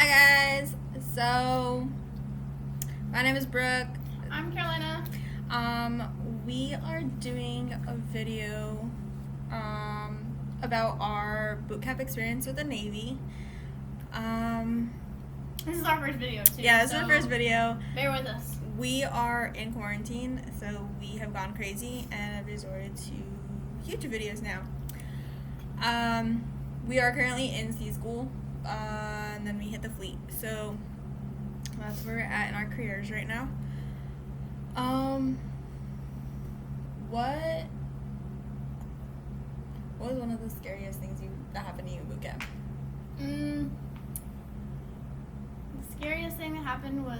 Hi guys. So my name is Brooke. I'm Carolina. We are doing a video about our boot camp experience with the Navy. This is our first video too. Yeah, this is our first video. Bear with us. We are in quarantine, so we have gone crazy and have resorted to YouTube videos now. We are currently in sea school, and then we hit the fleet. So that's where we're at in our careers right now. What was one of the scariest things that happened to you in boot camp? The scariest thing that happened was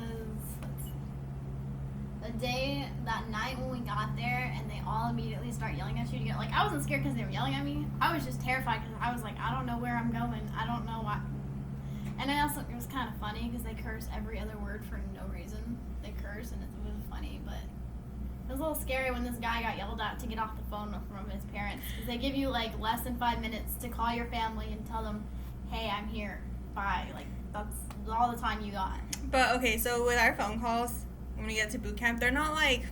that night when we got there and they all immediately start yelling at you to get, like, I wasn't scared because they were yelling at me. I was just terrified because I was like, I don't know where I'm going. I don't know what. And I also, it was kind of funny because they curse every other word for no reason. They curse and it was funny, but it was a little scary when this guy got yelled at to get off the phone from his parents because they give you like less than 5 minutes to call your family and tell them, hey, I'm here, bye. Like, that's all the time you got. But okay, so with our phone calls, when we get to boot camp, they're not like,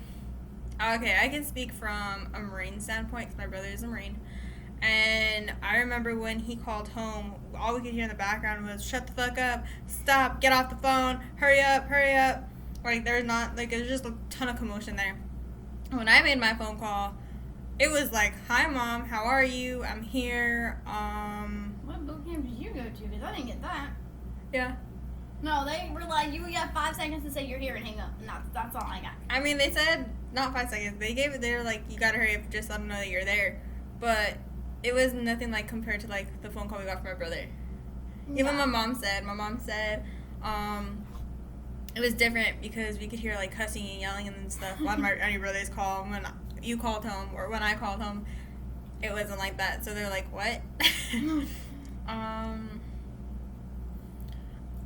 okay, I can speak from a Marine standpoint because my brother is a Marine. And I remember when he called home, all we could hear in the background was, shut the fuck up, stop, get off the phone, hurry up. Like, there's just a ton of commotion there. When I made my phone call, it was like, hi mom, how are you? I'm here. What boot camp did you go to? Because I didn't get that. Yeah. No, they were like, you got 5 seconds to say you're here and hang up. And that's all I got. I mean, they said, not 5 seconds. They were like, you gotta hurry up, just let them know that you're there. But it was nothing like compared to like the phone call we got from my brother. Yeah. Even my mom said, it was different because we could hear like cussing and yelling and stuff on my brother's call. When you called home or when I called home, it wasn't like that. So they're like, what?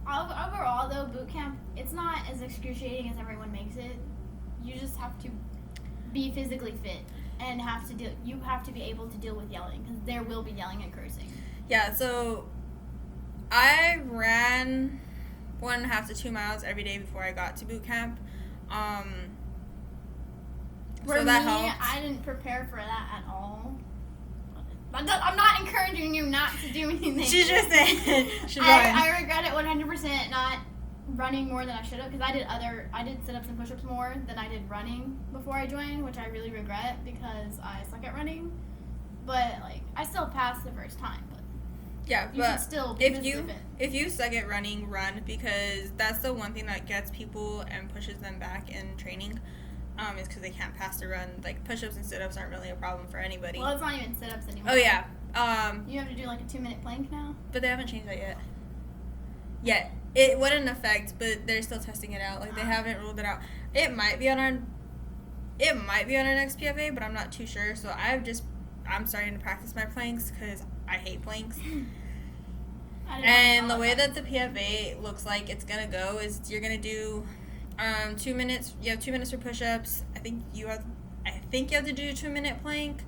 Overall, though, boot camp, it's not as excruciating as everyone makes it. You just have to be physically fit and you have to be able to deal with yelling because there will be yelling and cursing. Yeah, so I ran 1.5 to 2 miles every day before I got to boot camp. For so that me, helped. I didn't prepare for that at all. I'm not encouraging you not to do anything. She's just saying. I regret it 100% not running more than I should have because I did sit-ups and push-ups more than I did running before I joined, which I really regret because I suck at running. But like I still passed the first time. But yeah, you should still be fit. If you suck at running, run because that's the one thing that gets people and pushes them back in training. Is because they can't pass the run. Like, push-ups and sit-ups aren't really a problem for anybody. Well, it's not even sit-ups anymore. Oh, yeah. You have to do, like, a 2-minute plank now? But they haven't changed that yet. It wouldn't affect, but they're still testing it out. Like, they haven't ruled it out. It might be on our next PFA, but I'm not too sure. So, I'm starting to practice my planks because I hate planks. And the way that the PFA looks like it's going to go is you're going to do 2 minutes. You have 2 minutes for push-ups. I think you have to do a 2-minute plank.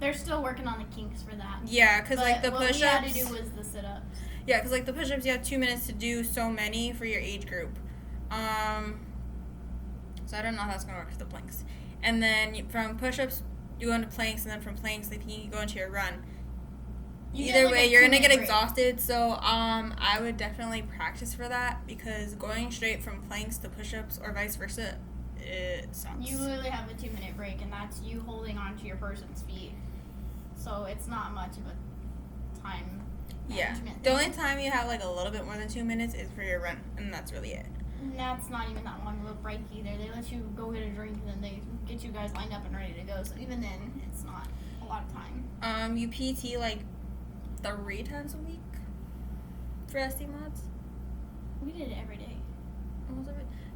They're still working on the kinks for that. Yeah, because like the push-ups. What we had to do was the sit-ups. Yeah, because like the push-ups, you have 2 minutes to do so many for your age group. So I don't know how that's gonna work with the planks. And then from push-ups, you go into planks, and then from planks, like you go into your run. Either way, you're gonna get exhausted, so I would definitely practice for that because going straight from planks to push-ups or vice versa, it sucks. You literally have a 2-minute break, and that's you holding onto your person's feet. So it's not much of a time management. The only time you have like a little bit more than 2 minutes is for your run, and that's really it. And that's not even that long of a break either. They let you go get a drink, and then they get you guys lined up and ready to go. So even then, it's not a lot of time. You PT like 3 times a week for SD mods? We did it every day.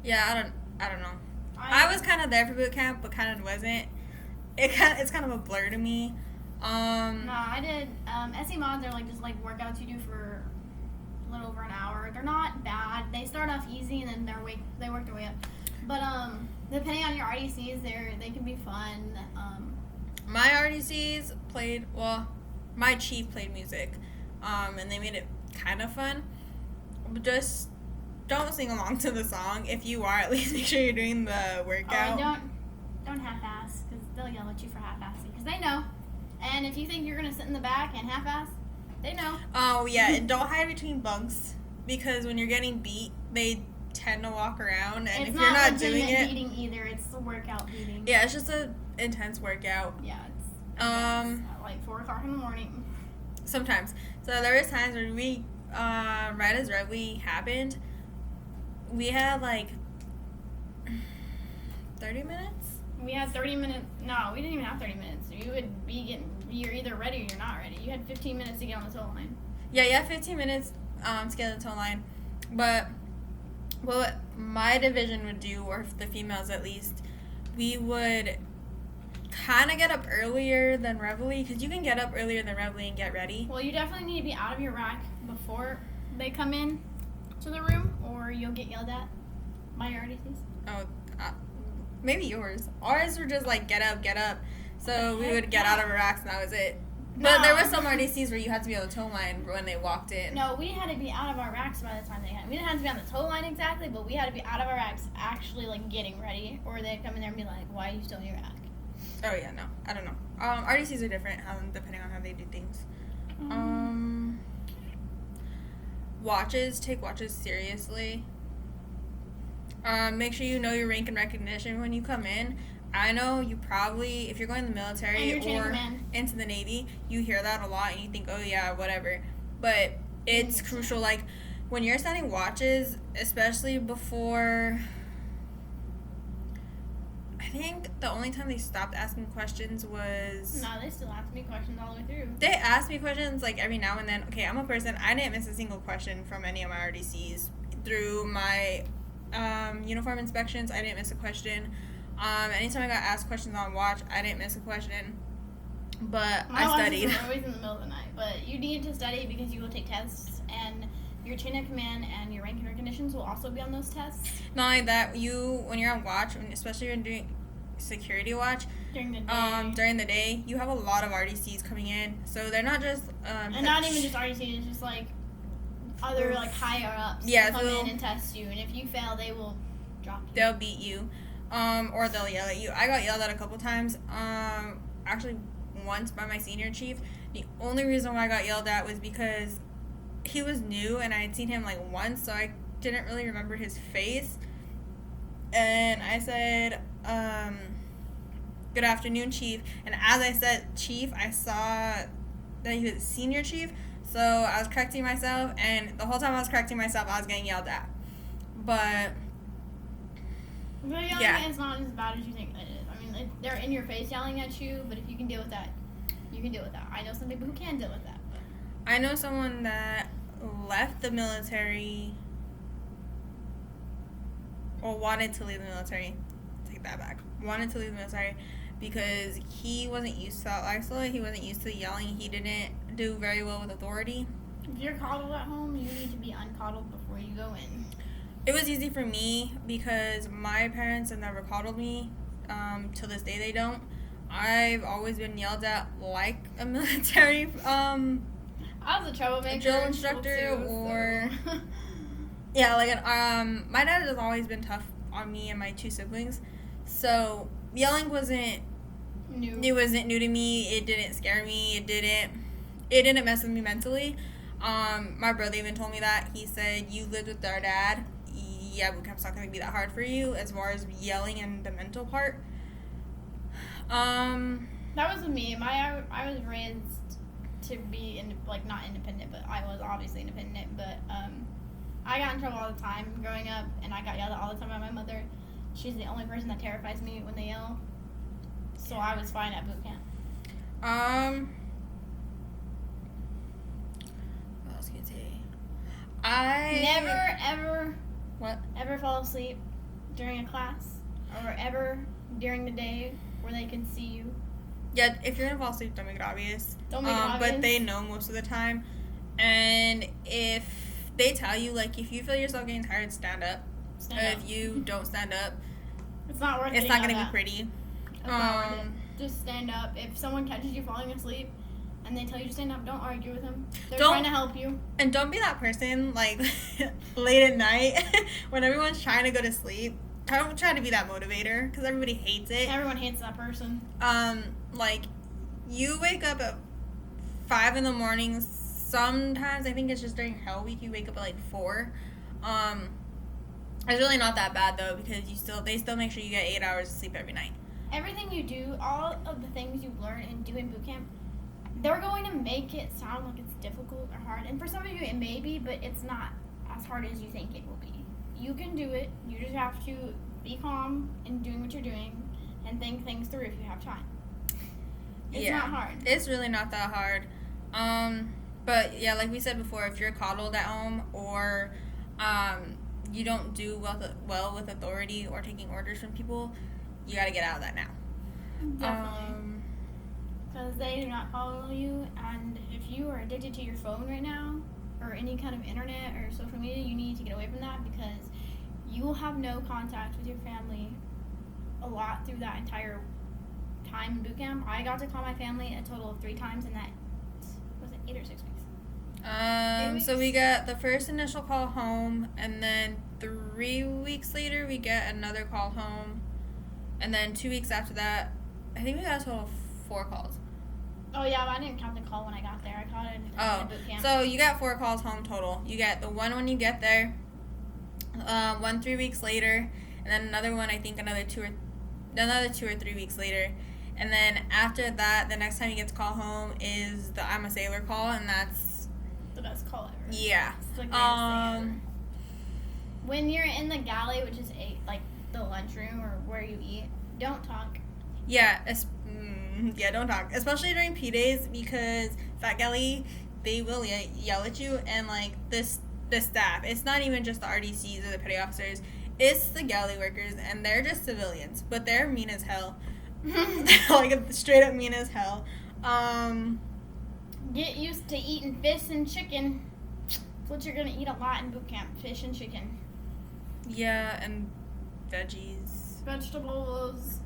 Yeah, I don't know. I was kind of there for boot camp, but kind of wasn't. It's kind of a blur to me. I did SD mods are like just like workouts you do for a little over an hour. They're not bad. They start off easy and then they work their way up. But depending on your RDCs, they can be fun. My RDCs played, well, my chief played music, and they made it kind of fun. just don't sing along to the song. If you are, at least make sure you're doing the workout. Don't half-ass, because they'll yell at you for half-assing, because they know. And if you think you're gonna sit in the back and half-ass, they know. Oh yeah, and don't hide between bunks, because when you're getting beat, they tend to walk around, and if you're not doing it, beating either. It's a workout beating. Yeah, it's just a intense workout. Yeah, it's at like 4:00 in the morning. Sometimes. So there was times where we, right as Reveille happened, we had like 30 minutes. We had 30 minutes. No, we didn't even have 30 minutes. You're either ready or you're not ready. You had 15 minutes to get on the tow line. Yeah, you had 15 minutes to get on the tow line. But what my division would do, or the females at least, we would kind of get up earlier than Reveille, because you can get up earlier than Reveille and get ready. Well, you definitely need to be out of your rack before they come in to the room, or you'll get yelled at by your RDCs. Oh, maybe yours. Ours were just like, get up. So we would get out of our racks and that was it. But there were some RDCs where you had to be on the tow line when they walked in. No, we had to be out of our racks by the time they had. We didn't have to be on the tow line exactly, but we had to be out of our racks actually like getting ready, or they'd come in there and be like, why are you still in your rack? Oh yeah, no. I don't know. RDCs are different depending on how they do things. Watches. Take watches seriously. Make sure you know your rank and recognition when you come in. I know you probably, if you're going to the military or into the Navy, you hear that a lot and you think, oh yeah, whatever. But it's crucial. Like, when you're setting watches, especially before, I think the only time they stopped asking questions was... No, they still ask me questions all the way through. They ask me questions, like, every now and then. Okay, I'm a person, I didn't miss a single question from any of my RDCs. Through my uniform inspections, I didn't miss a question. Anytime I got asked questions on watch, I didn't miss a question. But I studied. My always in the middle of the night. But you need to study because you will take tests, and your chain of command and your rank and recognitions will also be on those tests. Not only that, when you're on watch, especially when you're doing security watch, during the day, you have a lot of RDCs coming in. So they're not just... and not even just RDCs, it's just like other like higher ups come in and test you. And if you fail, they will drop you. They'll beat you. Or they'll yell at you. I got yelled at a couple times. Actually, once by my senior chief. The only reason why I got yelled at was because he was new and I had seen him like once, so I didn't really remember his face. And I said, good afternoon, chief. And as I said chief, I saw that he was a senior chief. So I was correcting myself, and the whole time I was correcting myself, I was getting yelled at. But... yelling is not as bad as you think it is. I mean, they're in your face yelling at you, but if you can deal with that, you can deal with that. I know some people who can deal with that. But. I know someone that left the military, or wanted to leave the military. Take that back. Wanted to leave the military because he wasn't used to isolate. He wasn't used to yelling. He didn't do very well with authority. If you're coddled at home, you need to be uncoddled before you go in. It was easy for me because my parents have never coddled me. Till this day, they don't. I've always been yelled at like a military I was a troublemaker. drill instructor too, or so. Yeah, like my dad has always been tough on me and my two siblings. So yelling wasn't new. It wasn't new to me. It didn't scare me. It didn't mess with me mentally. My brother even told me that. He said, "You lived with our dad. Yeah, bootcamp's not going to be that hard for you as far as yelling and the mental part." That was with me. I was raised to be not independent, but I was obviously independent. But I got in trouble all the time growing up, and I got yelled at all the time by my mother. She's the only person that terrifies me when they yell. So I was fine at boot camp. What else can I say? I never ever fall asleep during a class or ever during the day where they can see you. Yeah, if you're gonna fall asleep, don't make it obvious. Don't make it obvious. But they know most of the time. And if they tell you, like, if you feel yourself getting tired, stand up. If you don't stand up, it's not worth it. It's not gonna be pretty. It's not worth it. Just stand up. If someone catches you falling asleep, and they tell you to stand up, don't argue with them. They're Don't- trying to help you. And don't be that person, like, late at night when everyone's trying to go to sleep. Don't try to be that motivator, because everybody hates it. Everyone hates that person. Like, you wake up at 5 in the morning. Sometimes, I think it's just during Hell Week, you wake up at, like, 4. It's really not that bad, though, because they still make sure you get 8 hours of sleep every night. Everything you do, all of the things you learn and do in boot camp, they're going to make it sound like it's difficult or hard. And for some of you, it may be, but it's not as hard as you think it will be. You can do it. You just have to be calm in doing what you're doing and think things through if you have time. It's not hard. It's really not that hard. But yeah, like we said before, if you're coddled at home or you don't do well with authority or taking orders from people, you got to get out of that now. Definitely. Because they do not follow you, and if you are addicted to your phone right now or any kind of internet or social media, you need to get away from that, because you will have no contact with your family a lot through that entire time in boot camp. I got to call my family a total of 3 times in that, was it 8 or 6 weeks? So we got the first initial call home, and then 3 weeks later we get another call home, and then 2 weeks after that, I think we got a total of 4 calls. Oh yeah, but I didn't count the call when I got there. I caught it in boot camp. So you got 4 calls home total. You get the one when you get there, 1 3 weeks later, and then another one, I think another 2 or 3 weeks later. And then after that, the next time you get to call home is the I'm a Sailor call, and that's the best call ever. Yeah. It's the greatest thing ever. When you're in the galley, which is like the lunchroom or where you eat, don't talk. Yeah, don't talk. Especially during P days, because Fat Galley, they will yell at you, and like the staff. It's not even just the RDCs or the petty officers. It's the galley workers, and they're just civilians, but they're mean as hell. Like straight up mean as hell. Get used to eating fish and chicken. That's what you're gonna eat a lot in boot camp: fish and chicken. Yeah, and veggies, vegetables,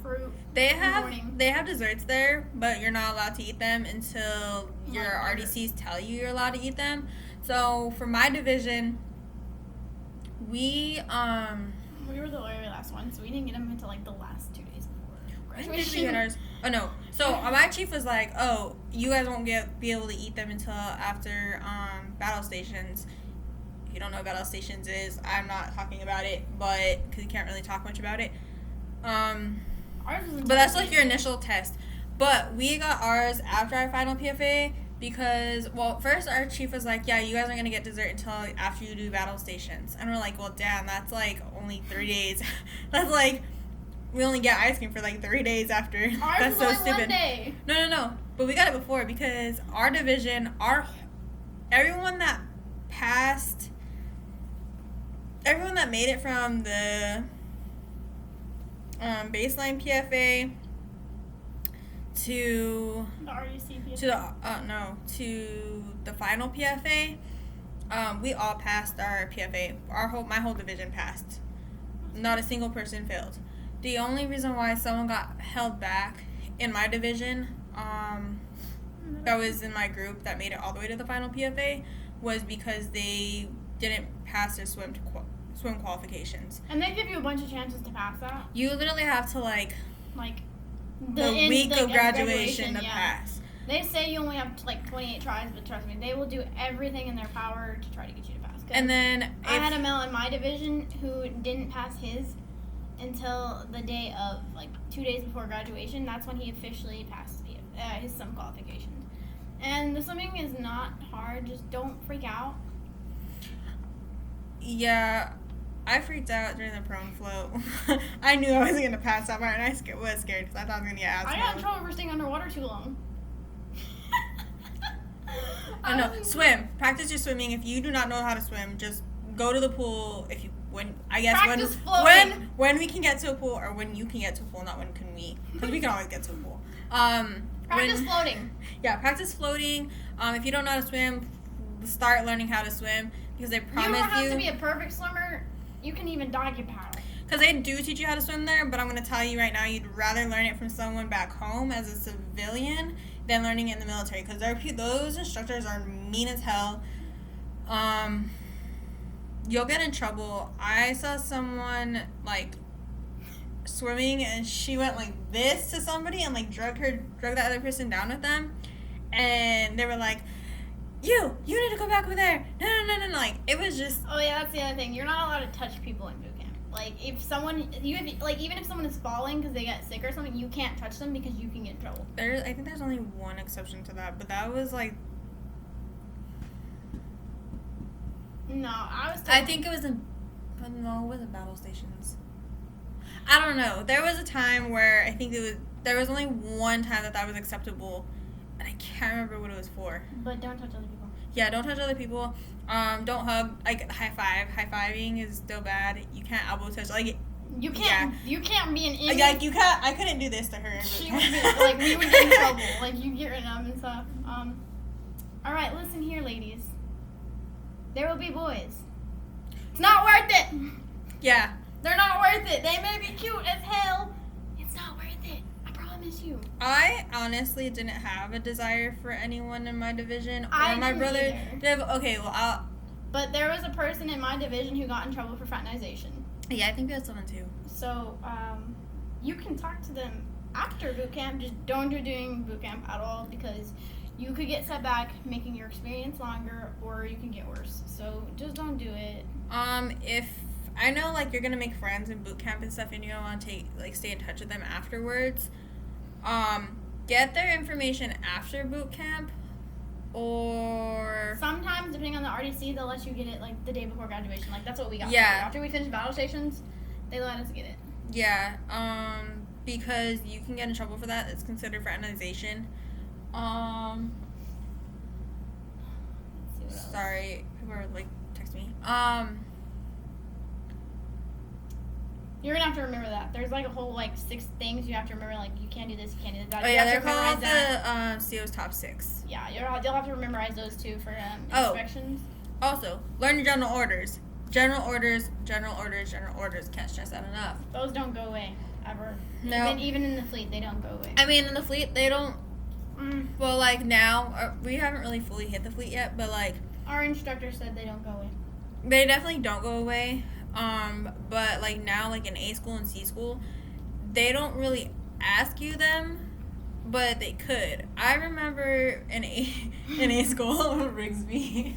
fruit. They have desserts there, but you're not allowed to eat them until your RDCs tell you you're allowed to eat them. So for my division, we were the very last one, so we didn't get them until like the last 2 days before when graduation. did we get ours? Oh no. So my chief was like, "Oh, you guys won't be able to eat them until after battle stations." If you don't know what battle stations is, I'm not talking about it, but because you can't really talk much about it. But that's like your initial test. But we got ours after our final PFA because, well, first our chief was like, yeah, you guys aren't going to get dessert until after you do battle stations. And we're like, well, damn, that's like only 3 days. That's like, we only get ice cream for like 3 days after. Ours That's was so only stupid. 1 day. No. But we got it before because our division, everyone that made it from the baseline PFA to The RDC PFA. to the final PFA, we all passed our PFA. My whole division passed. Not a single person failed. The only reason why someone got held back in my division, that was in my group that made it all the way to the final PFA, was because they didn't pass their swim qualifications. And they give you a bunch of chances to pass that. You literally have to like the week of graduation to pass. They say you only have like 28 tries, but trust me, they will do everything in their power to try to get you to pass. And then I had a male in my division who didn't pass his until the day of, like, 2 days before graduation. That's when he officially passed his swim qualifications. And the swimming is not hard. Just don't freak out. Yeah, I freaked out during the prone float. I knew I wasn't going to pass that part, and I was scared because I thought I was going to get asthma. I got in trouble for staying underwater too long. I know. Swim. Practice your swimming. If you do not know how to swim, just go to the pool. Practice floating. When we can get to a pool, or when you can get to a pool, not when can we, because we can always get to a pool. Practice floating. Yeah, practice floating. If you don't know how to swim, start learning how to swim, because they promise you don't have to be a perfect swimmer. You can even doggy paddle. Because they do teach you how to swim there, but I'm going to tell you right now, you'd rather learn it from someone back home as a civilian than learning it in the military. Because those instructors are mean as hell. You'll get in trouble. I saw someone, like, swimming, and she went like this to somebody and, like, drug that other person down with them. And they were like, you need to go back over there. No. Like, it was just... Oh, yeah, that's the other thing. You're not allowed to touch people in boot camp. Like, if someone... even if someone is falling because they get sick or something, you can't touch them because you can get in trouble. I think there's only one exception to that, but that was, like... No, I think it was in... But no, it wasn't battle stations. I don't know. There was a time where I think there was only one time that was acceptable, and I can't remember what it was for. But don't touch other people. Yeah, don't touch other people. Don't hug. Like, high five. High fiving is still bad. You can't elbow touch. Like, you can't. Yeah. You can't be an idiot. Like, you can't. I couldn't do this to her. She would be like, we would get in trouble. Like, you get rid of them and stuff. All right, listen here, ladies. There will be boys. It's not worth it. Yeah. They're not worth it. They may be cute as hell. It's not worth it. I promise you. I honestly didn't have a desire for anyone in my division I or my brother. Okay, well, But there was a person in my division who got in trouble for fraternization. Yeah, I think we had someone too. So, you can talk to them after boot camp. Just don't do doing boot camp at all because you could get set back, making your experience longer, or you can get worse. So just don't do it. If I know, like, you're gonna make friends in boot camp and stuff, and you don't want to stay in touch with them afterwards, get their information after boot camp, or sometimes depending on the RDC, they'll let you get it like the day before graduation. Like that's what we got. Yeah. After we finished battle stations, they let us get it. Yeah. Because you can get in trouble for that. It's considered fraternization. Sorry, people are like text me. You're gonna have to remember that. There's like a whole 6 things you have to remember. Like you can't do this, you can't do that. Oh yeah, they're called the CO's top 6. Yeah, you'll have to memorize those too for inspections. Also, learn your general orders. General orders. Can't stress that enough. Those don't go away ever. No. Even in the fleet, they don't go away. I mean, in the fleet, they don't. Well, like now, we haven't really fully hit the fleet yet, but like our instructor said they don't go away. They definitely don't go away. But like now, like in A school and C school, they don't really ask you them, but they could. I remember in A school, Rigsby.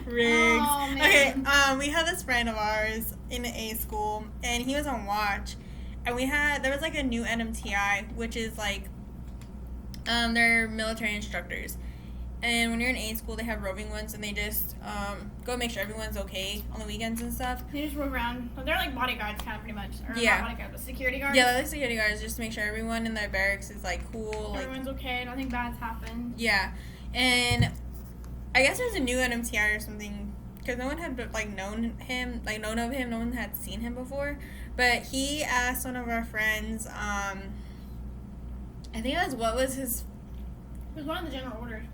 Riggs. Oh, man. Okay, we had this friend of ours in A school, and he was on watch, and there was like a new NMTI, which is like, they're military instructors. And when you're in A school, they have roving ones, and they just go make sure everyone's okay on the weekends and stuff. They just move around. They're like bodyguards, kind of pretty much. Or yeah. Not bodyguards, but security guards. Yeah, they're like security guards, just to make sure everyone in their barracks is like cool. Everyone's okay. Nothing bad's happened. Yeah, and I guess there's a new NMTI or something because no one had known of him. No one had seen him before, but he asked one of our friends. I think that's what was his. It was one of the general orders.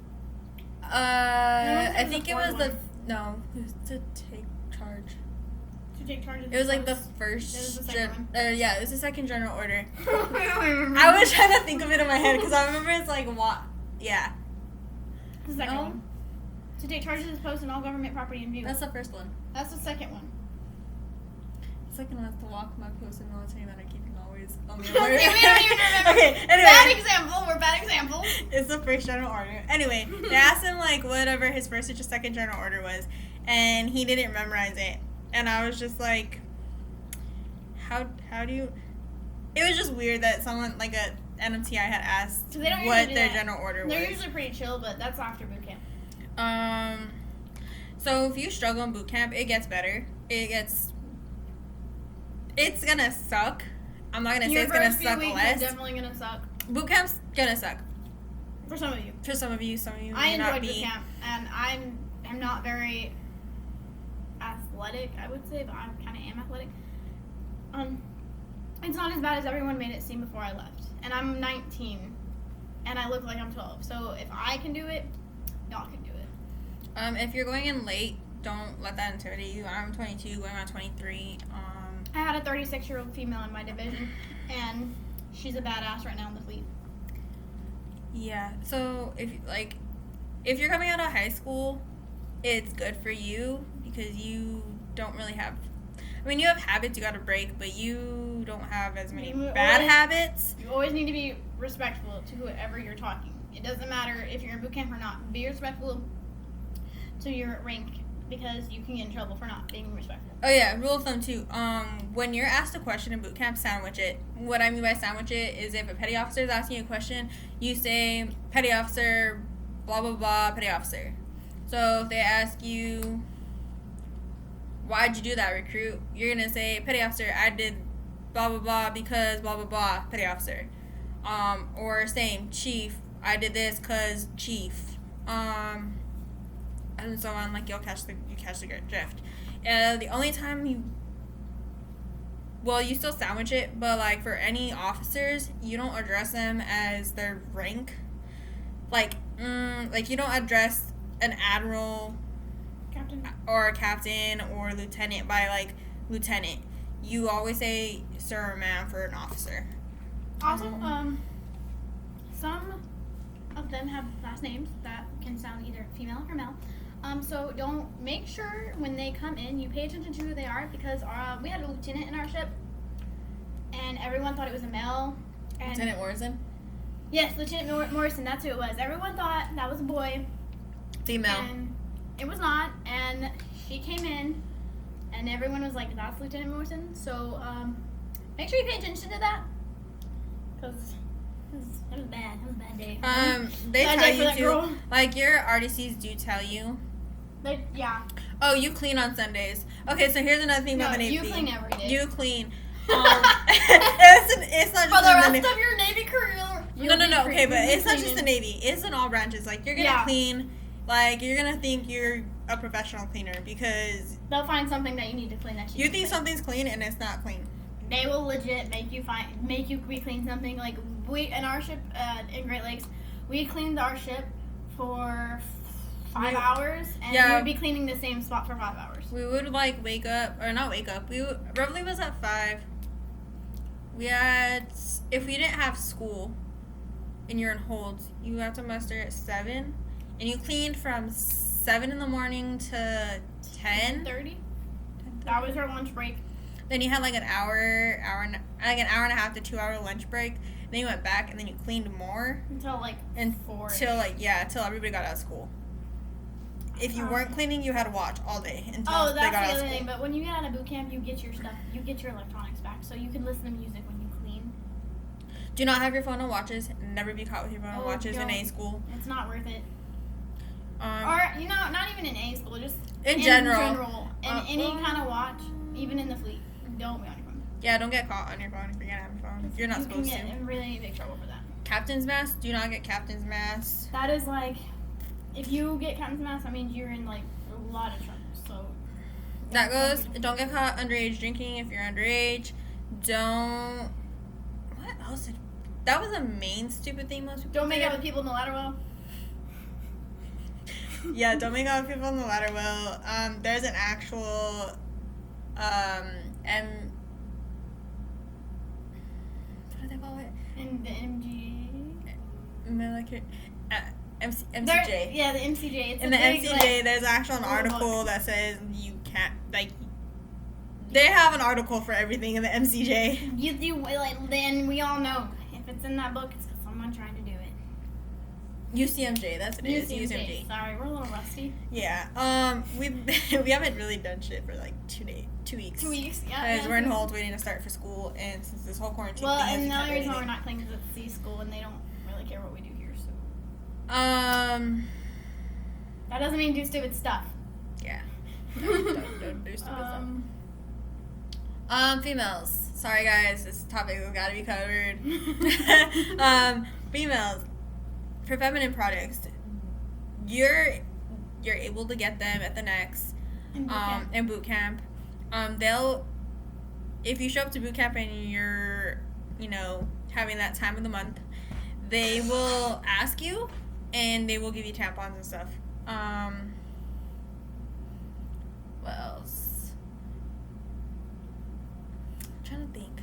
I think it was to take charge. To take charge of it was like the It first. was the second one. Yeah, it was the second general order. I was trying to think of it in my head because I remember it's like what? Yeah. The second one. To take charge of this post and all government property in view. That's the first one. That's the second one. The second one is to walk my post in military that I'm keeping always on the See, we alert. don't even remember. Okay, anyway. Bad example. We're bad examples. It's the first general order. Anyway, they asked him whatever his first or second general order was, and he didn't memorize it. And I was just like, how do you? It was just weird that someone a NMTI had asked what their general order was. They're usually pretty chill, but that's after boot camp. So if you struggle in boot camp, it gets better. It's gonna suck. I'm not gonna say it's gonna suck less. It's definitely gonna suck. Boot camp's gonna suck. For some of you. For some of you I may not enjoyed be. boot camp, and I'm not very athletic, I would say, but I kind of am athletic. It's not as bad as everyone made it seem before I left. And I'm 19, and I look like I'm 12. So if I can do it, y'all can do it. If you're going in late, don't let that intimidate you. I'm 22, going on 23. I had a 36-year-old female in my division, and she's a badass right now in the fleet. Yeah. So if you're coming out of high school, it's good for you because you don't really have. I mean, you have habits you gotta break, but you don't have as many bad habits. You always need to be respectful to whoever you're talking. It doesn't matter if you're in boot camp or not. Be respectful to your rank because you can get in trouble for not being respectful. Oh yeah, rule of thumb too. When you're asked a question in boot camp, sandwich it. What I mean by sandwich it is if a petty officer is asking you a question, you say petty officer, blah blah blah, petty officer. So if they ask you, why'd you do that, recruit? You're gonna say petty officer, I did blah blah blah because blah blah blah, petty officer. Or same chief, I did this cause chief. And so on, like you catch the drift. The only time you still sandwich it, but like for any officers, you don't address them as their rank. Like you don't address an admiral, Captain, or a captain or lieutenant by like lieutenant. You always say sir or ma'am for an officer. Also, some of them have last names that can sound either female or male. So don't make sure when they come in you pay attention to who they are because we had a lieutenant in our ship and everyone thought it was a male. And Lieutenant Morrison? Yes, Lieutenant Morrison, that's who it was. Everyone thought that was a boy. Female. And it was not, and she came in and everyone was like, that's Lieutenant Morrison. So make sure you pay attention to that because it was bad. It was a bad day. They Bad tell day for you that to, girl. like your RDCs do tell you. Yeah. Oh, you clean on Sundays. Okay, so here's another thing about the Navy. You clean every day. You clean. It's not just For the rest Navy. of your Navy career. No. Okay, but it's not just the cleaning. Navy. It's in all branches. Like you're gonna clean. Like you're gonna think you're a professional cleaner because They'll find something that you need to clean that you think something's clean and it's not clean. They will legit make you reclean something. Like we in our ship in Great Lakes, we cleaned our ship for 5 hours, and we would be cleaning the same spot for 5 hours. We would like wake up. Reveille was at 5. We had, if we didn't have school and you're in holds, you have to muster at 7, and you cleaned from 7 in the morning to 10:30. That was our lunch break. Then you had like an hour and a half to 2 hour lunch break. Then you went back and then you cleaned more Until like 4. Till everybody got out of school. If you weren't cleaning, you had to watch all day until they got out of school. Oh, that's the other thing. But when you get out of boot camp, you get your stuff. You get your electronics back, so you can listen to music when you clean. Do not have your phone on watches. Never be caught with your phone on watches in A school. It's not worth it. Or not even in A school, just in general. In any kind of watch, even in the fleet, don't be on your phone. Yeah, don't get caught on your phone if you're gonna have your phone. You're not supposed to. You can get in really big trouble for that. Captain's mask. Do not get captain's mask. That is like, if you get captain's mask, that means you're in like a lot of trouble. So that goes. Don't get caught underage drinking if you're underage. Don't. What else? That was a main stupid thing most people. Don't make out with people in the ladder well. Yeah, don't make out with people in the ladder well. There's an actual what do they call it? In the MCJ. Yeah, the MCJ. It's in the MCJ, there's actually an article that says you can't, like, they have an article for everything in the MCJ. Then we all know if it's in that book, it's because someone trying to do it. UCMJ, that's what it is. UCMJ. Sorry, we're a little rusty. Yeah. We haven't really done shit for like 2 weeks. 2 weeks, yeah. Because we're in holds waiting to start for school, and since this whole quarantine thing, and the only reason why we're not playing is at C school, and they don't really care what we do here. So. That doesn't mean do stupid stuff. Yeah. Don't do stupid stuff. Females. Sorry guys, this topic has got to be covered. Females. For feminine products, you're able to get them at the next in boot camp. They'll, if you show up to boot camp and you're having that time of the month, they will ask you and they will give you tampons and stuff. What else? trying to think.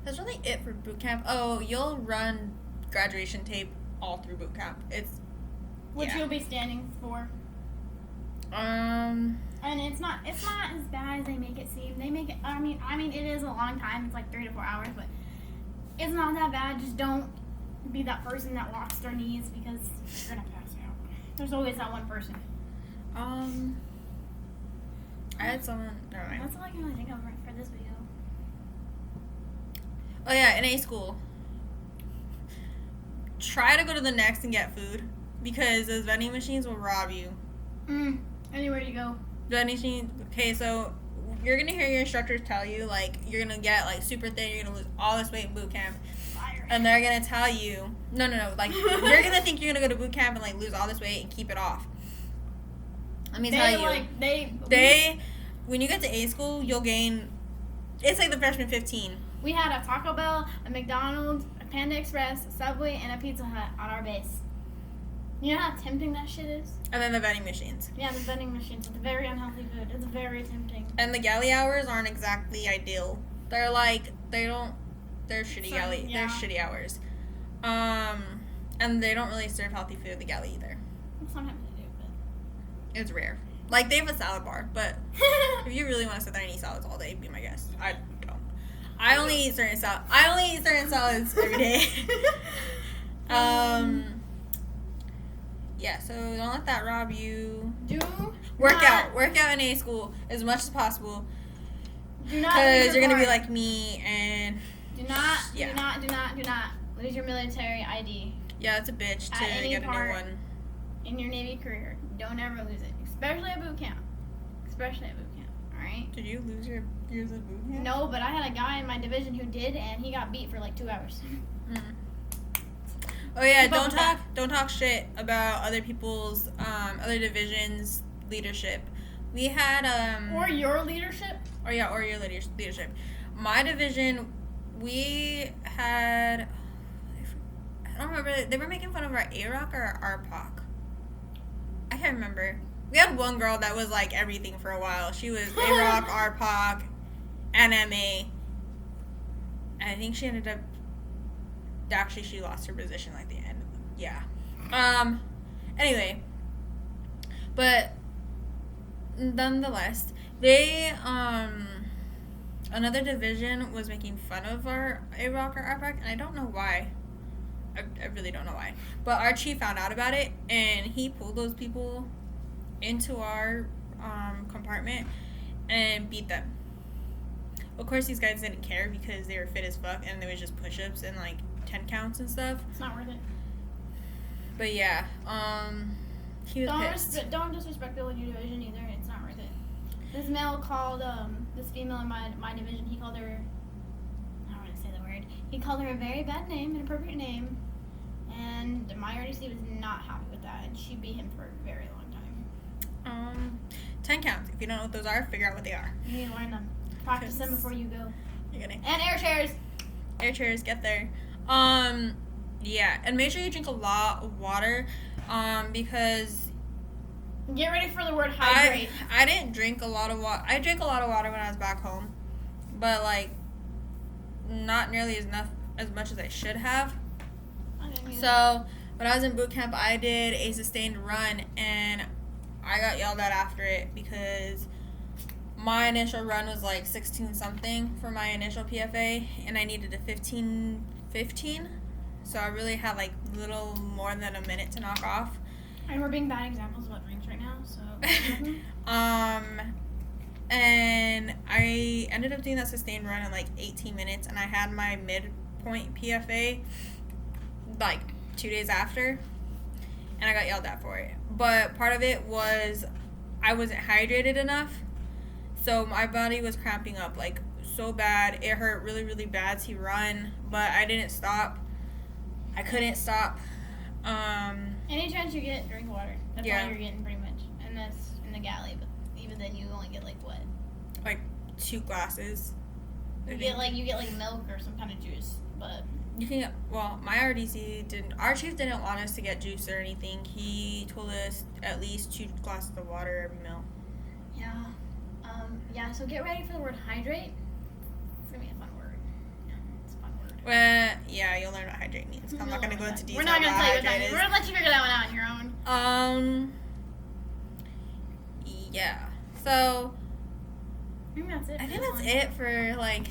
That's really it for boot camp. Oh, you'll run graduation tape all through boot camp. Which you'll be standing for. And it's not as bad as they make it seem. They make it. I mean, it is a long time. It's like 3 to 4 hours, but it's not that bad. Just don't be that person that walks their knees because you're gonna pass out. There's always that one person. I had someone. Never mind. That's all I can really think of for this video. Oh yeah, in A school. Try to go to the next and get food because those vending machines will rob you. Anywhere you go. Vending machines. Okay, so you're gonna hear your instructors tell you like you're gonna get like super thin, you're gonna lose all this weight in boot camp, and they're gonna tell you no, like you're gonna think you're gonna go to boot camp and like lose all this weight and keep it off. Let me tell you, they when you get to A school, you'll gain. It's like the freshman 15. We had a Taco Bell, a McDonald's, a Panda Express, a Subway, and a Pizza Hut on our base. You know how tempting that shit is? And then the vending machines. Yeah, the vending machines. It's very unhealthy food. It's very tempting. And the galley hours aren't exactly ideal. They're like, they're shitty galley. Yeah. They're shitty hours. And they don't really serve healthy food at the galley either. Sometimes they do, but... It's rare. Like, they have a salad bar, but if you really want to sit there and eat salads all day, be my guest. I don't. I only eat certain salads every day. Yeah, so don't let that rob you. Work out in A school as much as possible. Do not because you're gonna be like me and do not lose your military ID. Yeah, it's a bitch to get a new one. In your Navy career, don't ever lose it, especially at boot camp. All right. Did you lose your years of boot camp? No, but I had a guy in my division who did, and he got beat for like 2 hours. Oh yeah, don't talk shit about other people's other divisions' leadership. We had or your leadership. Or your leadership. My division, we had. I don't remember. They were making fun of our AROC or our RPOC. I can't remember. We had one girl that was like everything for a while. She was AROC, RPOC, NMA. And I think she ended up. Actually, she lost her position like the end. Yeah. Anyway. But nonetheless, they another division was making fun of our AROC or RPOC, and I don't know why. I really don't know why. But our chief found out about it, and he pulled those people into our compartment and beat them. Of course, these guys didn't care because they were fit as fuck, and they was just push-ups and like 10 counts and stuff. It's not worth it. But yeah, he was pissed. Don't disrespect the new division either. It's not worth it. This male called this female in my division. He called her. I don't want to say the word. He called her a very bad name, inappropriate name, and my RDC was not happy with that, and she beat him for a very long time. 10 counts. If you don't know what those are, figure out what they are. You need to learn them. Practice them before you go. You're gonna. And air chairs. Air chairs, get there. Yeah, and make sure you drink a lot of water, because get ready for the word hydrate. I didn't drink a lot of water. I drank a lot of water when I was back home, but like not nearly as much as I should have. So when I was in boot camp, I did a sustained run, and I got yelled at after it because my initial run was like 16 something for my initial PFA, and I needed a 15. So I really had like little more than a minute to knock off. And we're being bad examples about drinks right now, so. And I ended up doing that sustained run in like 18 minutes, and I had my midpoint PFA like 2 days after, and I got yelled at for it. But part of it was I wasn't hydrated enough, so my body was cramping up like so bad. It hurt really, really bad to run, but I didn't stop. I couldn't stop. Any chance you get, drink water. That's all you're getting pretty much, and that's in the galley. But even then, you only get like what? Like 2 glasses. You get like milk or some kind of juice, but you can get. Well, my RDC didn't. Our chief didn't want us to get juice or anything. He told us at least 2 glasses of water every meal. Yeah. Yeah. So get ready for the word hydrate. gonna be a fun word. Yeah, it's a fun word. Well, yeah, you'll learn what hydrate means. I'm not gonna go into detail. We're not gonna about tell you what that hydrate means. is. We're gonna let you figure that one out on your own. Yeah. So I think that's it. I for think this that's one. it for like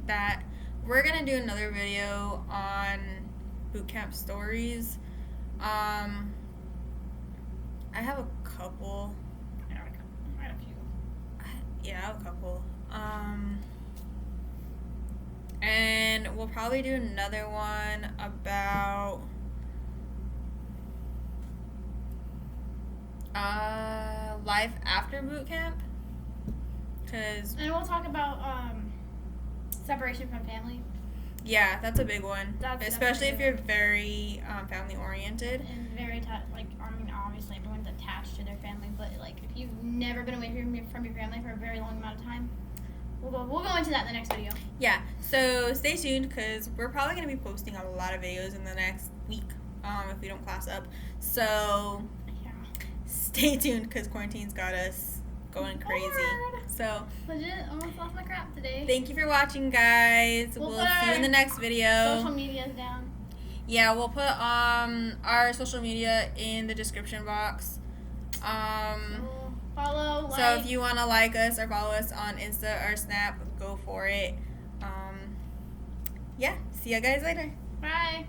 that. We're gonna do another video on boot camp stories. I have a couple. I got a few. Yeah, I have a couple. And we'll probably do another one about life after boot camp. Cause And we'll talk about separation from family yeah, that's a big one. That's Especially if definitely you're very family oriented. and very like I mean obviously everyone's attached to their family, but like if you've never been away from your family for a very long amount of time, we'll go into that in the next video. Yeah, so stay tuned because we're probably going to be posting a lot of videos in the next week if we don't class up. So Yeah. stay tuned because quarantine's got us going crazy. Bored. So Legit, almost lost my crap today. thank you for watching, guys. We'll We'll put see you in the next video. Social media's down. Yeah, we'll put our social media in the description box. So follow, like. So if you want to like us or follow us on Insta or Snap, go for it. Yeah, see you guys later. Bye.